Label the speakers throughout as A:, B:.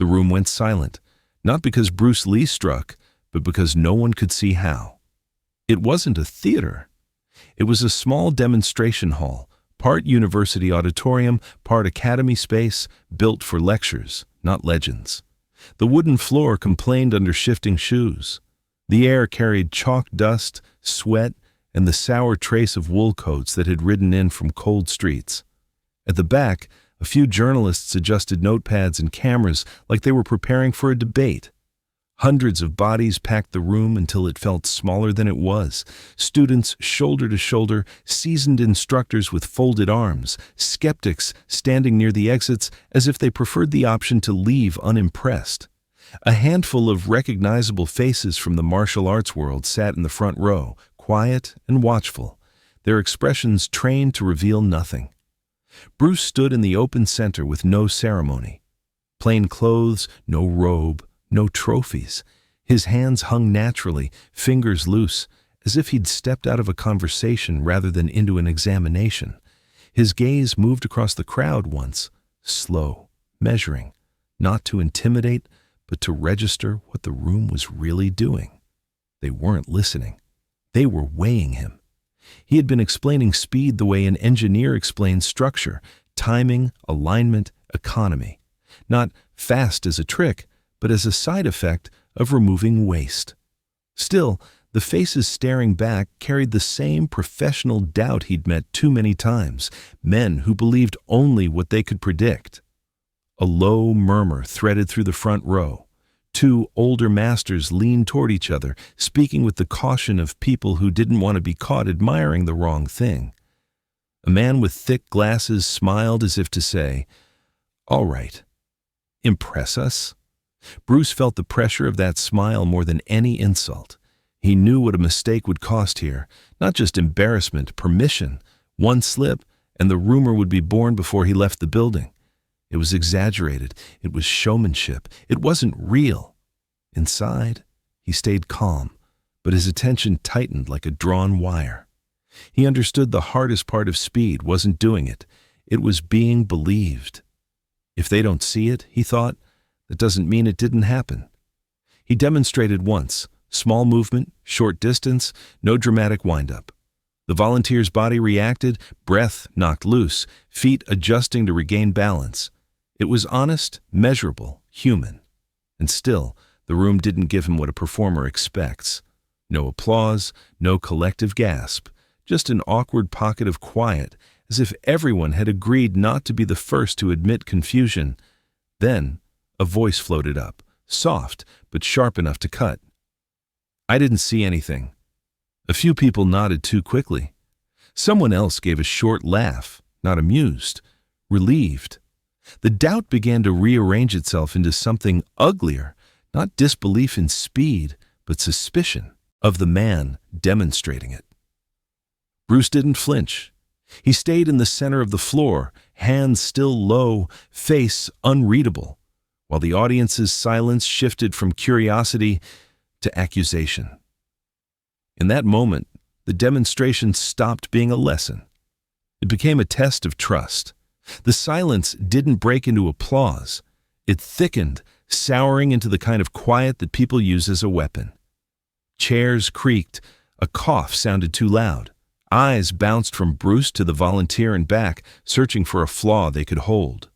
A: The room went silent, not because Bruce Lee struck, but because no one could see how. It wasn't a theater. It was a small demonstration hall, part university auditorium, part academy space, built for lectures, not legends. The wooden floor complained under shifting shoes. The air carried chalk dust, sweat, and the sour trace of wool coats that had ridden in from cold streets. At the back, a few journalists adjusted notepads and cameras like they were preparing for a debate. Hundreds of bodies packed the room until it felt smaller than it was. Students shoulder to shoulder, seasoned instructors with folded arms, skeptics standing near the exits as if they preferred the option to leave unimpressed. A handful of recognizable faces from the martial arts world sat in the front row, quiet and watchful, their expressions trained to reveal nothing. Bruce stood in the open center with no ceremony. Plain clothes, no robe, no trophies. His hands hung naturally, fingers loose, as if he'd stepped out of a conversation rather than into an examination. His gaze moved across the crowd once, slow, measuring, not to intimidate, but to register what the room was really doing. They weren't listening. They were weighing him. He had been explaining speed the way an engineer explains structure, timing, alignment, economy. Not fast as a trick, but as a side effect of removing waste. Still, the faces staring back carried the same professional doubt he'd met too many times, men who believed only what they could predict. A low murmur threaded through the front row. Two older masters leaned toward each other, speaking with the caution of people who didn't want to be caught admiring the wrong thing. A man with thick glasses smiled as if to say, "All right. Impress us?" Bruce felt the pressure of that smile more than any insult. He knew what a mistake would cost here, not just embarrassment, permission. One slip, and the rumor would be born before he left the building. It was exaggerated. It was showmanship. It wasn't real. Inside, he stayed calm, but his attention tightened like a drawn wire. He understood the hardest part of speed wasn't doing it. It was being believed. If they don't see it, he thought, that doesn't mean it didn't happen. He demonstrated once, small movement, short distance, no dramatic wind-up. The volunteer's body reacted, breath knocked loose, feet adjusting to regain balance. It was honest, measurable, human. And still, the room didn't give him what a performer expects. No applause, no collective gasp, just an awkward pocket of quiet, as if everyone had agreed not to be the first to admit confusion. Then, a voice floated up, soft but sharp enough to cut. "I didn't see anything." A few people nodded too quickly. Someone else gave a short laugh, not amused, relieved. The doubt began to rearrange itself into something uglier, not disbelief in speed, but suspicion of the man demonstrating it. Bruce didn't flinch. He stayed in the center of the floor, hands still low, face unreadable, while the audience's silence shifted from curiosity to accusation. In that moment, the demonstration stopped being a lesson. It became a test of trust. The silence didn't break into applause. It thickened, souring into the kind of quiet that people use as a weapon. Chairs creaked. A cough sounded too loud. Eyes bounced from Bruce to the volunteer and back, searching for a flaw they could hold.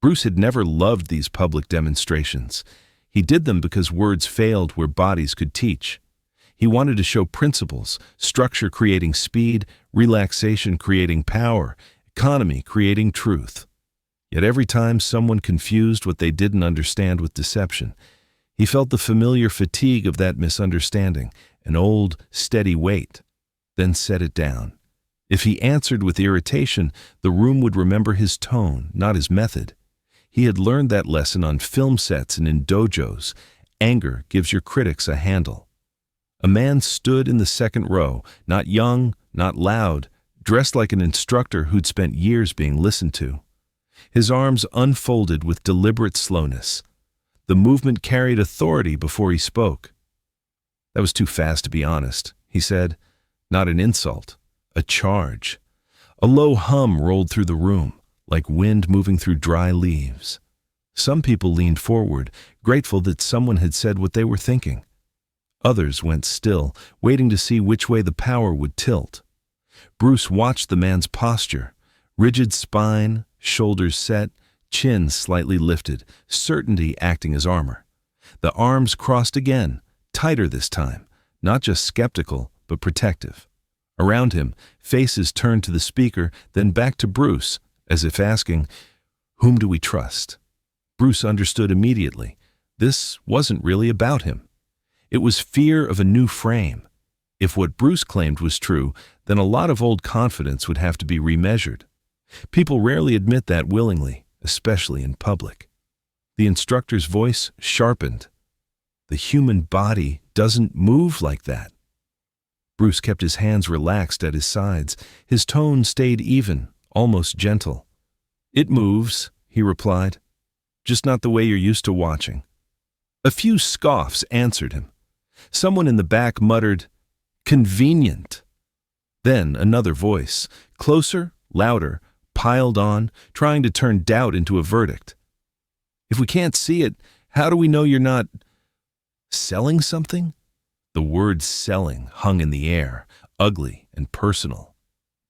A: Bruce had never loved these public demonstrations. He did them because words failed where bodies could teach. He wanted to show principles, structure creating speed, relaxation creating power, economy creating truth. Yet every time someone confused what they didn't understand with deception, he felt the familiar fatigue of that misunderstanding, an old, steady weight. Then set it down. If he answered with irritation, the room would remember his tone, not his method. He had learned that lesson on film sets and in dojos. Anger gives your critics a handle. A man stood in the second row, not young, not loud, dressed like an instructor who'd spent years being listened to. His arms unfolded with deliberate slowness. The movement carried authority before he spoke. "That was too fast to be honest," he said. Not an insult, a charge. A low hum rolled through the room, like wind moving through dry leaves. Some people leaned forward, grateful that someone had said what they were thinking. Others went still, waiting to see which way the power would tilt. Bruce watched the man's posture, rigid spine, shoulders set, chin slightly lifted, certainty acting as armor. The arms crossed again, tighter this time, not just skeptical, but protective. Around him, faces turned to the speaker, then back to Bruce, as if asking, "Whom do we trust?" Bruce understood immediately. This wasn't really about him. It was fear of a new frame. If what Bruce claimed was true, then a lot of old confidence would have to be remeasured. People rarely admit that willingly, especially in public. The instructor's voice sharpened. The human body doesn't move like that. Bruce kept his hands relaxed at his sides. His tone stayed even, almost gentle. "It moves," he replied. "Just not the way you're used to watching." A few scoffs answered him. Someone in the back muttered, "Convenient." Then another voice, closer, louder, piled on, trying to turn doubt into a verdict. "If we can't see it, how do we know you're not selling something?" The word selling hung in the air, ugly and personal.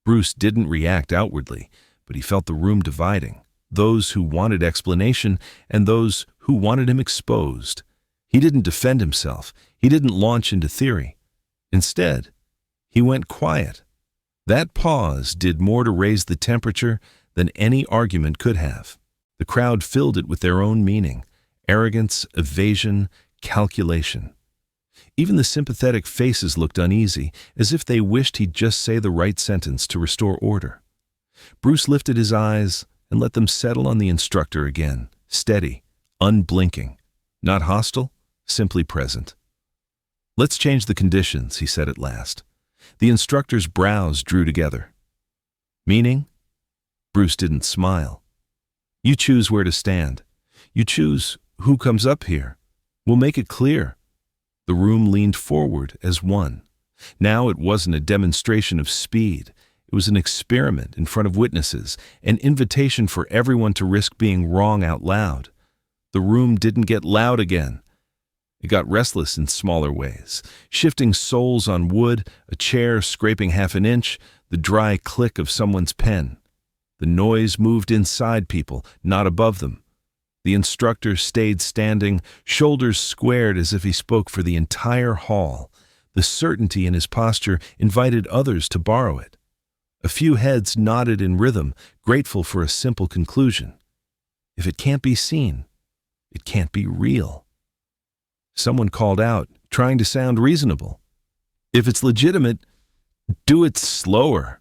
A: Bruce didn't react outwardly, but he felt the room dividing, those who wanted explanation and those who wanted him exposed. He didn't defend himself. He didn't launch into theory. Instead, he went quiet. That pause did more to raise the temperature than any argument could have. The crowd filled it with their own meaning: arrogance, evasion, calculation. Even the sympathetic faces looked uneasy, as if they wished he'd just say the right sentence to restore order. Bruce lifted his eyes and let them settle on the instructor again, steady, unblinking, not hostile, simply present. "Let's change the conditions," he said at last. The instructor's brows drew together. "Meaning?" Bruce didn't smile. "You choose where to stand. You choose who comes up here. We'll make it clear." The room leaned forward as one. Now it wasn't a demonstration of speed. It was an experiment in front of witnesses, an invitation for everyone to risk being wrong out loud. The room didn't get loud again. It got restless in smaller ways, shifting soles on wood, a chair scraping half an inch, the dry click of someone's pen. The noise moved inside people, not above them. The instructor stayed standing, shoulders squared as if he spoke for the entire hall. The certainty in his posture invited others to borrow it. A few heads nodded in rhythm, grateful for a simple conclusion. If it can't be seen, it can't be real. Someone called out, trying to sound reasonable. "If it's legitimate, do it slower."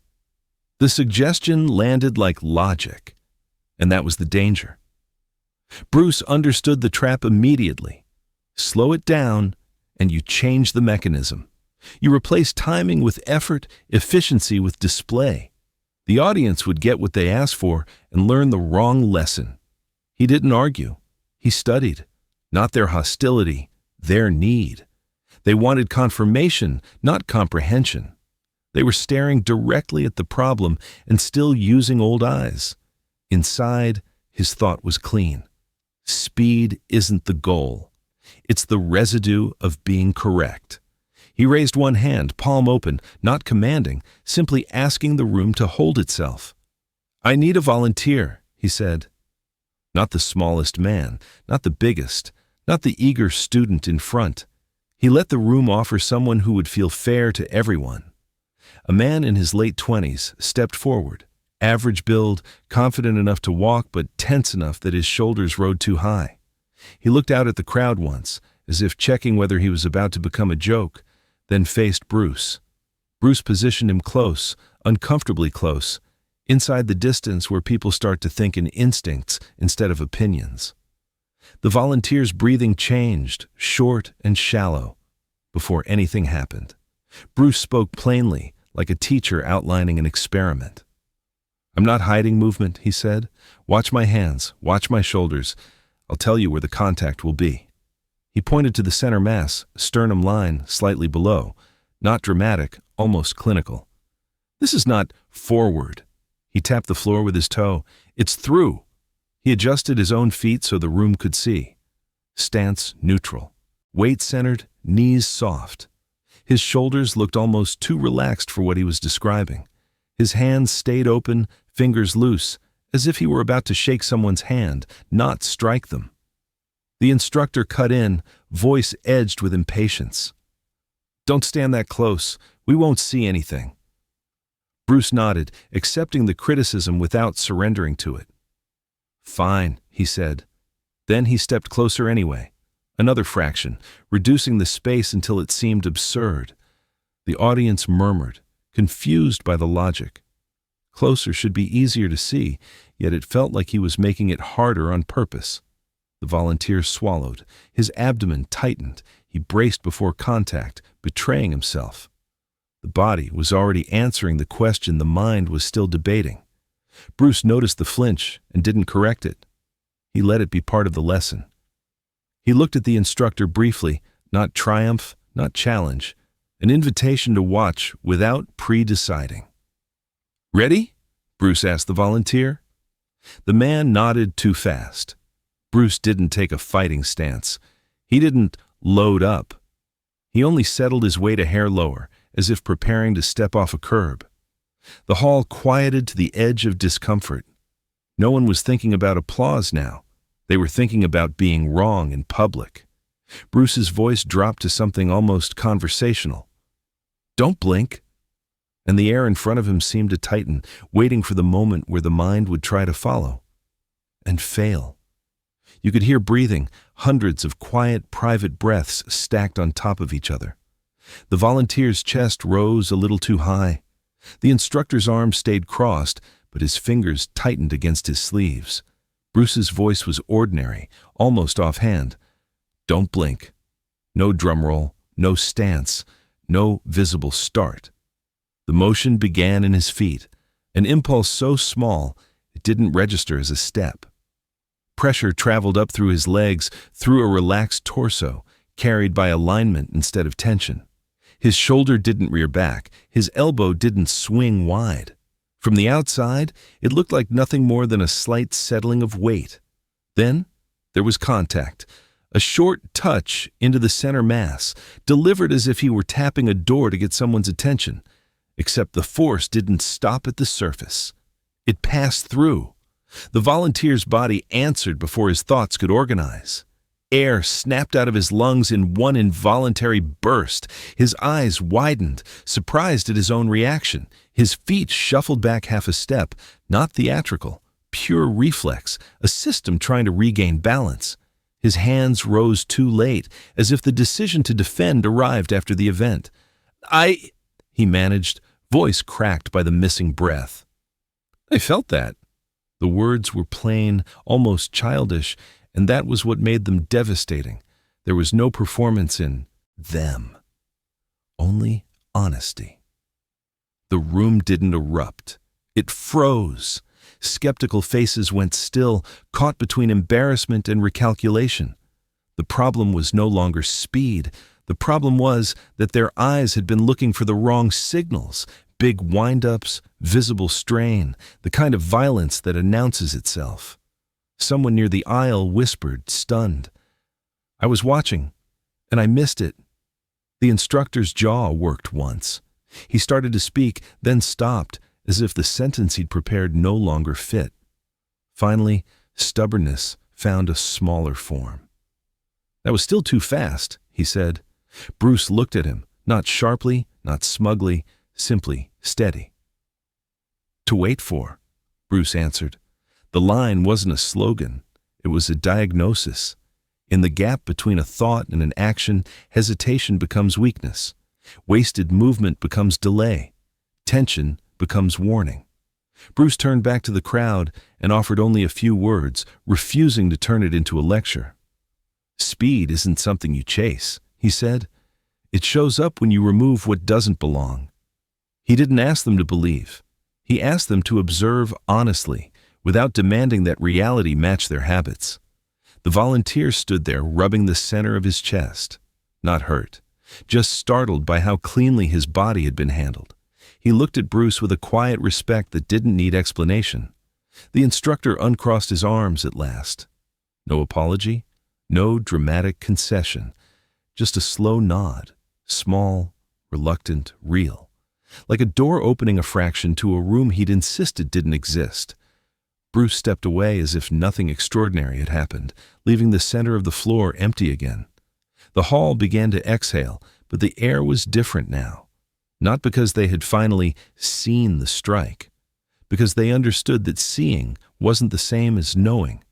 A: The suggestion landed like logic, and that was the danger. Bruce understood the trap immediately. Slow it down, and you change the mechanism. You replace timing with effort, efficiency with display. The audience would get what they asked for and learn the wrong lesson. He didn't argue. He studied. Not their hostility, their need. They wanted confirmation, not comprehension. They were staring directly at the problem and still using old eyes. Inside, his thought was clean. Speed isn't the goal. It's the residue of being correct. He raised one hand, palm open, not commanding, simply asking the room to hold itself. "I need a volunteer," he said. Not the smallest man, not the biggest, not the eager student in front. He let the room offer someone who would feel fair to everyone. A man in his late 20s stepped forward. Average build, confident enough to walk but tense enough that his shoulders rode too high. He looked out at the crowd once, as if checking whether he was about to become a joke, then faced Bruce. Bruce positioned him close, uncomfortably close, inside the distance where people start to think in instincts instead of opinions. The volunteer's breathing changed, short and shallow, before anything happened. Bruce spoke plainly, like a teacher outlining an experiment. "I'm not hiding movement," he said. "Watch my hands, watch my shoulders. I'll tell you where the contact will be." He pointed to the center mass, sternum line slightly below. Not dramatic, almost clinical. "This is not forward." He tapped the floor with his toe. "It's through." He adjusted his own feet so the room could see. Stance neutral. Weight centered, knees soft. His shoulders looked almost too relaxed for what he was describing. His hands stayed open, fingers loose, as if he were about to shake someone's hand, not strike them. The instructor cut in, voice edged with impatience. "Don't stand that close. We won't see anything." Bruce nodded, accepting the criticism without surrendering to it. "Fine," he said. Then he stepped closer anyway. Another fraction, reducing the space until it seemed absurd. The audience murmured, confused by the logic. Closer should be easier to see, yet it felt like he was making it harder on purpose. The volunteer swallowed. His abdomen tightened. He braced before contact, betraying himself. The body was already answering the question the mind was still debating. Bruce noticed the flinch and didn't correct it. He let it be part of the lesson. He looked at the instructor briefly, not triumph, not challenge, an invitation to watch without pre-deciding. "Ready?" Bruce asked the volunteer. The man nodded too fast. Bruce didn't take a fighting stance. He didn't load up. He only settled his weight a hair lower, as if preparing to step off a curb. The hall quieted to the edge of discomfort. No one was thinking about applause now. They were thinking about being wrong in public. Bruce's voice dropped to something almost conversational. "Don't blink." And the air in front of him seemed to tighten, waiting for the moment where the mind would try to follow. And fail. You could hear breathing, hundreds of quiet, private breaths stacked on top of each other. The volunteer's chest rose a little too high. The instructor's arms stayed crossed, but his fingers tightened against his sleeves. Bruce's voice was ordinary, almost offhand. "Don't blink." No drum roll, no stance, no visible start. The motion began in his feet, an impulse so small it didn't register as a step. Pressure traveled up through his legs, through a relaxed torso, carried by alignment instead of tension. His shoulder didn't rear back, his elbow didn't swing wide. From the outside, it looked like nothing more than a slight settling of weight. Then, there was contact, a short touch into the center mass, delivered as if he were tapping a door to get someone's attention. Except the force didn't stop at the surface. It passed through. The volunteer's body answered before his thoughts could organize. Air snapped out of his lungs in one involuntary burst. His eyes widened, surprised at his own reaction. His feet shuffled back half a step, not theatrical, pure reflex, a system trying to regain balance. His hands rose too late, as if the decision to defend arrived after the event. He managed, voice cracked by the missing breath. "I felt that." The words were plain, almost childish, and that was what made them devastating. There was no performance in them, only honesty. The room didn't erupt. It froze. Skeptical faces went still, caught between embarrassment and recalculation. The problem was no longer speed. The problem was that their eyes had been looking for the wrong signals, big wind-ups, visible strain, the kind of violence that announces itself. Someone near the aisle whispered, stunned. "I was watching, and I missed it." The instructor's jaw worked once. He started to speak, then stopped, as if the sentence he'd prepared no longer fit. Finally, stubbornness found a smaller form. "That was still too fast," he said. Bruce looked at him, not sharply, not smugly, simply steady. "To wait for," Bruce answered. The line wasn't a slogan, it was a diagnosis. In the gap between a thought and an action, hesitation becomes weakness. Wasted movement becomes delay. Tension becomes warning. Bruce turned back to the crowd and offered only a few words, refusing to turn it into a lecture. "Speed isn't something you chase," he said. "It shows up when you remove what doesn't belong." He didn't ask them to believe. He asked them to observe honestly, without demanding that reality match their habits. The volunteer stood there, rubbing the center of his chest. Not hurt, just startled by how cleanly his body had been handled. He looked at Bruce with a quiet respect that didn't need explanation. The instructor uncrossed his arms at last. No apology, no dramatic concession, just a slow nod, small, reluctant, real, like a door opening a fraction to a room he'd insisted didn't exist. Bruce stepped away as if nothing extraordinary had happened, leaving the center of the floor empty again. The hall began to exhale, but the air was different now. Not because they had finally seen the strike, because they understood that seeing wasn't the same as knowing.